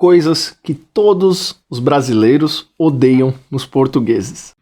coisas que todos os brasileiros odeiam nos portugueses.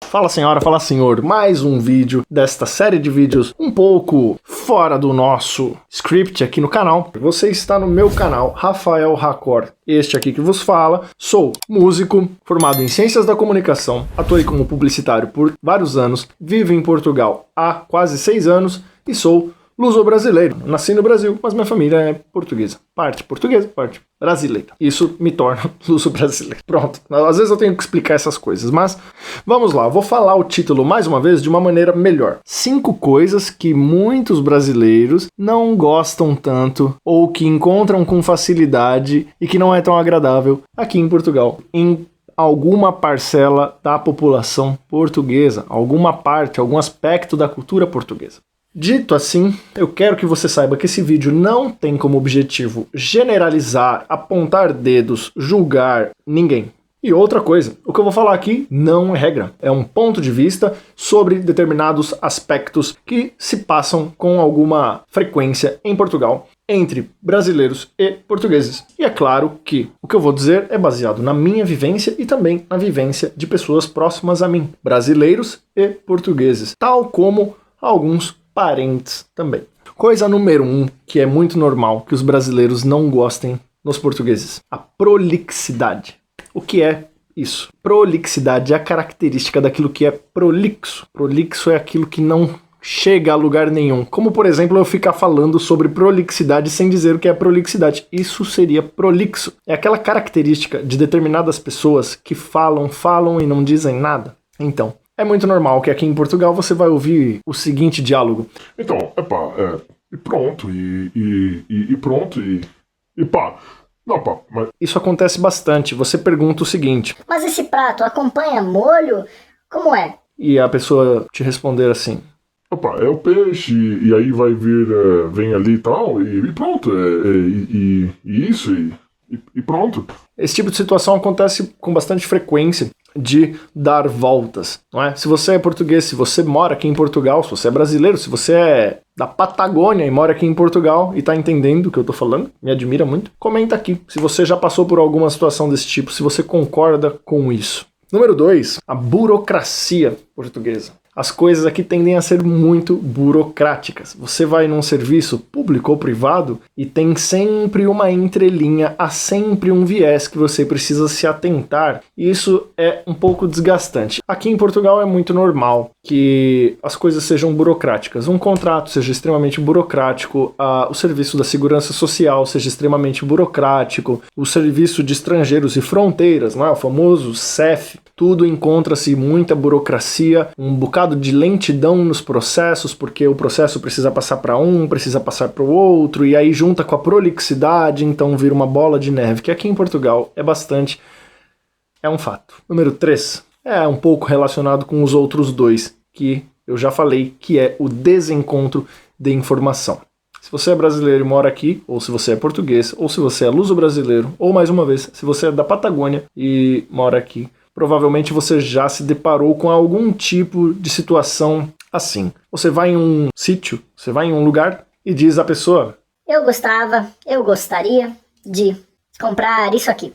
Fala senhora, fala senhor, mais um vídeo desta série de vídeos um pouco fora do nosso script aqui no canal. Você está no meu canal, Rafael Racor, este aqui que vos fala. Sou músico, formado em Ciências da Comunicação, atuei como publicitário por vários anos, vivo em Portugal há quase 6 anos e sou luso-brasileiro. Nasci no Brasil, mas minha família é portuguesa. Parte portuguesa, parte brasileira. Isso me torna luso-brasileiro. Pronto. Às vezes eu tenho que explicar essas coisas, mas vamos lá. Vou falar o título mais uma vez de uma maneira melhor. 5 coisas que muitos brasileiros não gostam tanto ou que encontram com facilidade e que não é tão agradável aqui em Portugal. Em alguma parcela da população portuguesa, alguma parte, algum aspecto da cultura portuguesa. Dito assim, eu quero que você saiba que esse vídeo não tem como objetivo generalizar, apontar dedos, julgar ninguém. E outra coisa, o que eu vou falar aqui não é regra, é um ponto de vista sobre determinados aspectos que se passam com alguma frequência em Portugal entre brasileiros e portugueses. E é claro que o que eu vou dizer é baseado na minha vivência e também na vivência de pessoas próximas a mim, brasileiros e portugueses, tal como alguns parentes também. Coisa número 1, que é muito normal que os brasileiros não gostem nos portugueses: a prolixidade. O que é isso? Prolixidade é a característica daquilo que é prolixo. Prolixo é aquilo que não chega a lugar nenhum. Como, por exemplo, eu ficar falando sobre prolixidade sem dizer o que é prolixidade. Isso seria prolixo. É aquela característica de determinadas pessoas que falam e não dizem nada. Então, é muito normal que aqui em Portugal você vai ouvir o seguinte diálogo. Então, e pronto, e pronto, e pá. Não, pá, mas... Isso acontece bastante. Você pergunta o seguinte: mas esse prato acompanha molho? Como é? E a pessoa te responder assim: Opa, é o peixe, e aí vai vir, vem ali e tal, e pronto, e isso, e pronto. Esse tipo de situação acontece com bastante frequência, de dar voltas, não é? Se você é português, se você mora aqui em Portugal, se você é brasileiro, se você é da Patagônia e mora aqui em Portugal e tá entendendo o que eu tô falando, me admira muito, comenta aqui se você já passou por alguma situação desse tipo, se você concorda com isso. Número 2, a burocracia portuguesa. As coisas aqui tendem a ser muito burocráticas. Você vai num serviço público ou privado e tem sempre uma entrelinha, há sempre um viés que você precisa se atentar. E isso é um pouco desgastante. Aqui em Portugal é muito normal que as coisas sejam burocráticas. Um contrato seja extremamente burocrático, o serviço da segurança social seja extremamente burocrático, o serviço de estrangeiros e fronteiras, não é? O famoso CEF. Tudo encontra-se muita burocracia, um bocado de lentidão nos processos, porque o processo precisa passar para um, precisa passar para o outro, e aí junta com a prolixidade, então vira uma bola de neve, que aqui em Portugal é bastante, é um fato. Número 3, é um pouco relacionado com os outros dois, que eu já falei, que é o desencontro de informação. Se você é brasileiro e mora aqui, ou se você é português, ou se você é luso-brasileiro, ou mais uma vez, se você é da Patagônia e mora aqui, provavelmente você já se deparou com algum tipo de situação assim. Você vai em um sítio, você vai em um lugar e diz à pessoa: eu gostaria de comprar isso aqui.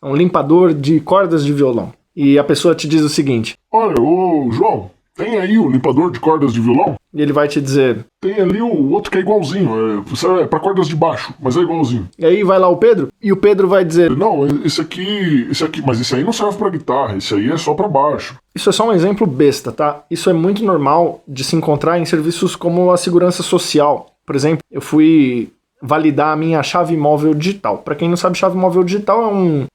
Um limpador de cordas de violão. E a pessoa te diz o seguinte: olha, ô João, tem aí o limpador de cordas de violão? E ele vai te dizer: tem ali o outro que é igualzinho, é pra cordas de baixo, mas é igualzinho. E aí vai lá o Pedro, e o Pedro vai dizer: não, esse aqui, mas esse aí não serve pra guitarra, esse aí é só pra baixo. Isso é só um exemplo besta, tá? Isso é muito normal de se encontrar em serviços como a segurança social. Por exemplo, eu fui validar a minha chave móvel digital. Para quem não sabe, chave móvel digital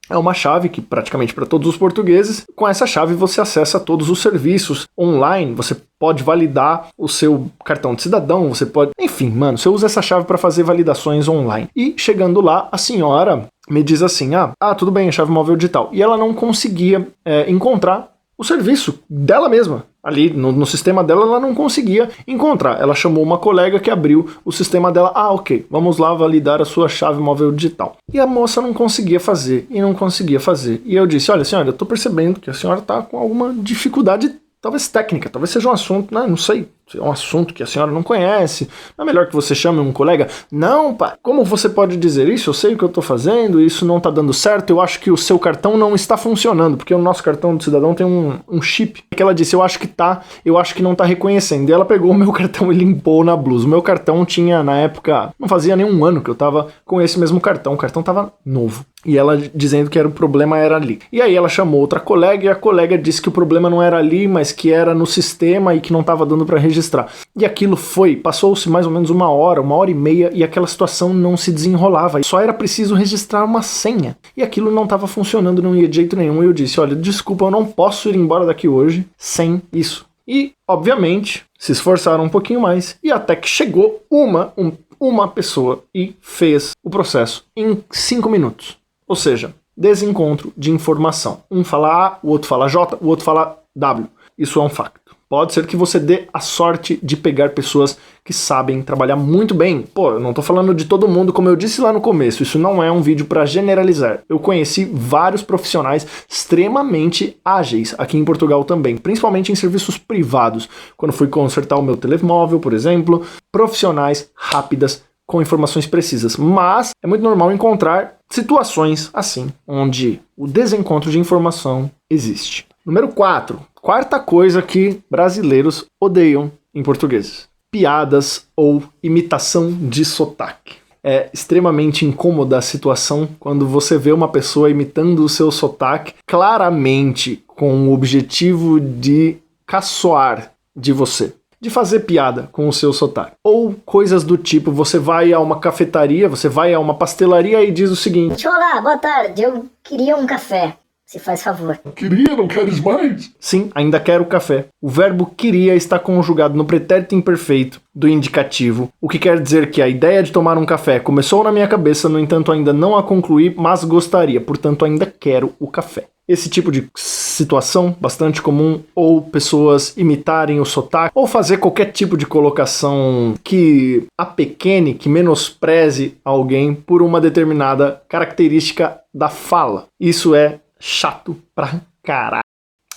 é uma chave que praticamente para todos os portugueses, com essa chave você acessa todos os serviços online, você pode validar o seu cartão de cidadão, você pode... Enfim, mano, você usa essa chave para fazer validações online. E chegando lá, a senhora me diz assim: tudo bem, chave móvel digital. E ela não conseguia encontrar o serviço dela mesma. Ali no sistema dela ela não conseguia encontrar. Ela chamou uma colega que abriu o sistema dela. Ok, vamos lá validar a sua chave móvel digital. E a moça não conseguia fazer, e não conseguia fazer. E eu disse: olha senhora, eu tô percebendo que a senhora tá com alguma dificuldade, talvez técnica, talvez seja um assunto, né, não sei, é um assunto que a senhora não conhece, não é melhor que você chame um colega? Não, pai, como você pode dizer isso? Eu sei o que eu tô fazendo, isso não tá dando certo, eu acho que o seu cartão não está funcionando, porque o nosso cartão do cidadão tem um chip, que ela disse, eu acho que tá, eu acho que não tá reconhecendo, e ela pegou o meu cartão e limpou na blusa. O meu cartão tinha, na época, não fazia nem um ano que eu tava com esse mesmo cartão, o cartão tava novo. E ela dizendo que o problema era ali. E aí ela chamou outra colega e a colega disse que o problema não era ali, mas que era no sistema e que não estava dando para registrar. E aquilo passou-se mais ou menos uma hora e meia e aquela situação não se desenrolava. Só era preciso registrar uma senha. E aquilo não estava funcionando, não ia de jeito nenhum. E eu disse, olha, desculpa, eu não posso ir embora daqui hoje sem isso. E, obviamente, se esforçaram um pouquinho mais e até que chegou uma pessoa e fez o processo em 5 minutos. Ou seja, desencontro de informação. Um fala A, o outro fala J, o outro fala W. Isso é um facto. Pode ser que você dê a sorte de pegar pessoas que sabem trabalhar muito bem. Pô, eu não tô falando de todo mundo, como eu disse lá no começo, isso não é um vídeo para generalizar. Eu conheci vários profissionais extremamente ágeis aqui em Portugal também, principalmente em serviços privados. Quando fui consertar o meu telemóvel, por exemplo, profissionais rápidas, com informações precisas, mas é muito normal encontrar situações assim, onde o desencontro de informação existe. Número 4. Quarta coisa que brasileiros odeiam em português: piadas ou imitação de sotaque. É extremamente incômoda a situação quando você vê uma pessoa imitando o seu sotaque claramente com o objetivo de caçoar de você, de fazer piada com o seu sotaque. Ou coisas do tipo, você vai a uma cafetaria, você vai a uma pastelaria e diz o seguinte: olá, boa tarde, eu queria um café, se faz favor. Queria, não queres mais? Sim, ainda quero café. O verbo queria está conjugado no pretérito imperfeito do indicativo, o que quer dizer que a ideia de tomar um café começou na minha cabeça, no entanto ainda não a concluí, mas gostaria, portanto ainda quero o café. Esse tipo de situação bastante comum, ou pessoas imitarem o sotaque, ou fazer qualquer tipo de colocação que apequene, que menospreze alguém por uma determinada característica da fala. Isso é chato pra caralho.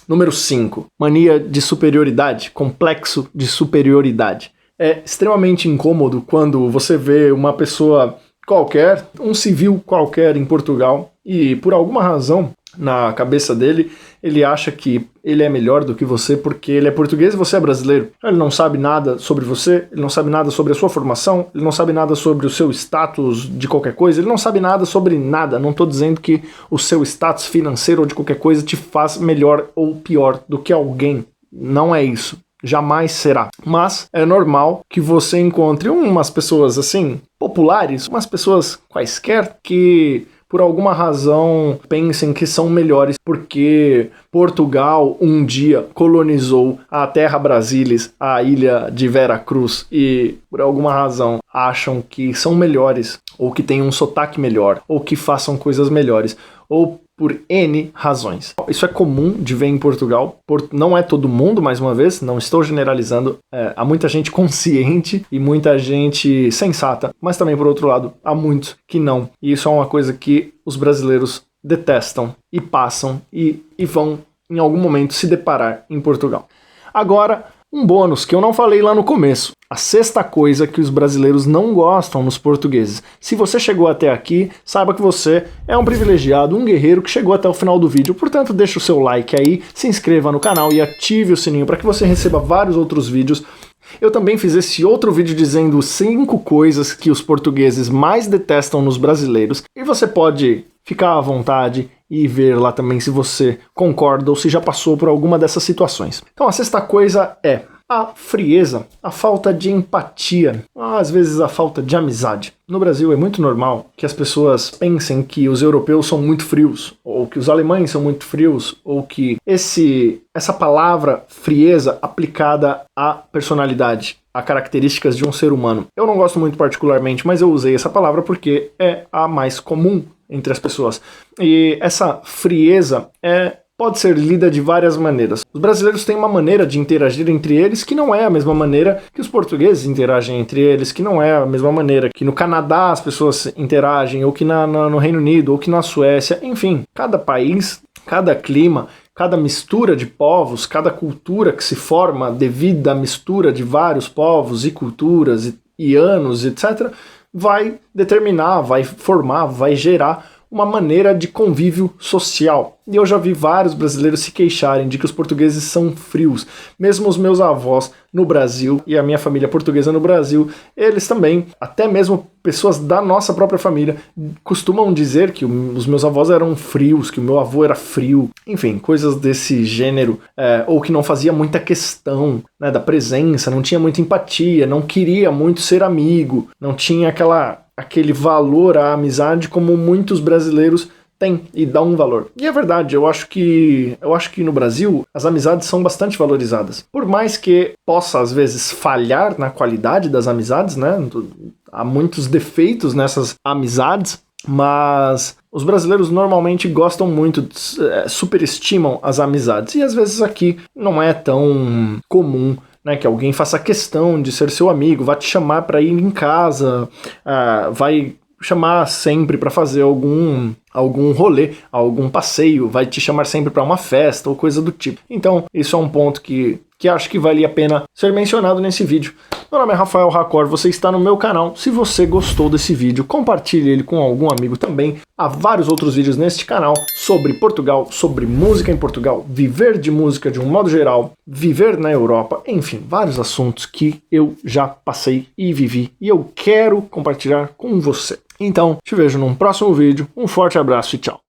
Número 5. Mania de superioridade, complexo de superioridade. É extremamente incômodo quando você vê uma pessoa qualquer, um civil qualquer em Portugal, e por alguma razão na cabeça dele, ele acha que ele é melhor do que você porque ele é português e você é brasileiro. Ele não sabe nada sobre você, ele não sabe nada sobre a sua formação, ele não sabe nada sobre o seu status de qualquer coisa, ele não sabe nada sobre nada. Não estou dizendo que o seu status financeiro ou de qualquer coisa te faz melhor ou pior do que alguém. Não é isso. Jamais será. Mas é normal que você encontre umas pessoas assim, populares, umas pessoas quaisquer que por alguma razão pensem que são melhores porque Portugal um dia colonizou a terra Brasilis, a ilha de Vera Cruz, e por alguma razão acham que são melhores, ou que têm um sotaque melhor, ou que façam coisas melhores, ou por N razões. Isso é comum de ver em Portugal, não é todo mundo, mais uma vez, não estou generalizando, há muita gente consciente e muita gente sensata, mas também, por outro lado, há muitos que não. E isso é uma coisa que os brasileiros detestam e passam e vão, em algum momento, se deparar em Portugal. Agora, um bônus que eu não falei lá no começo. A sexta coisa que os brasileiros não gostam nos portugueses. Se você chegou até aqui, saiba que você é um privilegiado, um guerreiro que chegou até o final do vídeo. Portanto, deixa o seu like aí, se inscreva no canal e ative o sininho para que você receba vários outros vídeos. Eu também fiz esse outro vídeo dizendo 5 coisas que os portugueses mais detestam nos brasileiros. E você pode ficar à vontade e ver lá também se você concorda ou se já passou por alguma dessas situações. Então a sexta coisa é a frieza, a falta de empatia, às vezes a falta de amizade. No Brasil é muito normal que as pessoas pensem que os europeus são muito frios, ou que os alemães são muito frios, ou que essa palavra frieza aplicada à personalidade, a características de um ser humano. Eu não gosto muito particularmente, mas eu usei essa palavra porque é a mais comum entre as pessoas. E essa frieza pode ser lida de várias maneiras. Os brasileiros têm uma maneira de interagir entre eles que não é a mesma maneira que os portugueses interagem entre eles, que não é a mesma maneira que no Canadá as pessoas interagem, ou que no Reino Unido, ou que na Suécia. Enfim, cada país, cada clima, cada mistura de povos, cada cultura que se forma devido à mistura de vários povos e culturas e anos, etc., vai determinar, vai formar, vai gerar uma maneira de convívio social. E eu já vi vários brasileiros se queixarem de que os portugueses são frios. Mesmo os meus avós no Brasil e a minha família portuguesa no Brasil, eles também, até mesmo pessoas da nossa própria família, costumam dizer que os meus avós eram frios, que o meu avô era frio. Enfim, coisas desse gênero, ou que não fazia muita questão, né, da presença, não tinha muita empatia, não queria muito ser amigo, não tinha aquele valor à amizade como muitos brasileiros têm e dão um valor. E é verdade, eu acho que no Brasil as amizades são bastante valorizadas. Por mais que possa às vezes falhar na qualidade das amizades, né? Há muitos defeitos nessas amizades, mas os brasileiros normalmente gostam muito, superestimam as amizades. E às vezes aqui não é tão comum, né, que alguém faça questão de ser seu amigo, vai te chamar para ir em casa, vai chamar sempre para fazer algum rolê, algum passeio, vai te chamar sempre para uma festa ou coisa do tipo. Então, isso é um ponto que acho que valia a pena ser mencionado nesse vídeo. Meu nome é Rafael Racor, você está no meu canal. Se você gostou desse vídeo, compartilhe ele com algum amigo também. Há vários outros vídeos neste canal sobre Portugal, sobre música em Portugal, viver de música de um modo geral, viver na Europa, enfim, vários assuntos que eu já passei e vivi e eu quero compartilhar com você. Então, te vejo num próximo vídeo, um forte abraço e tchau!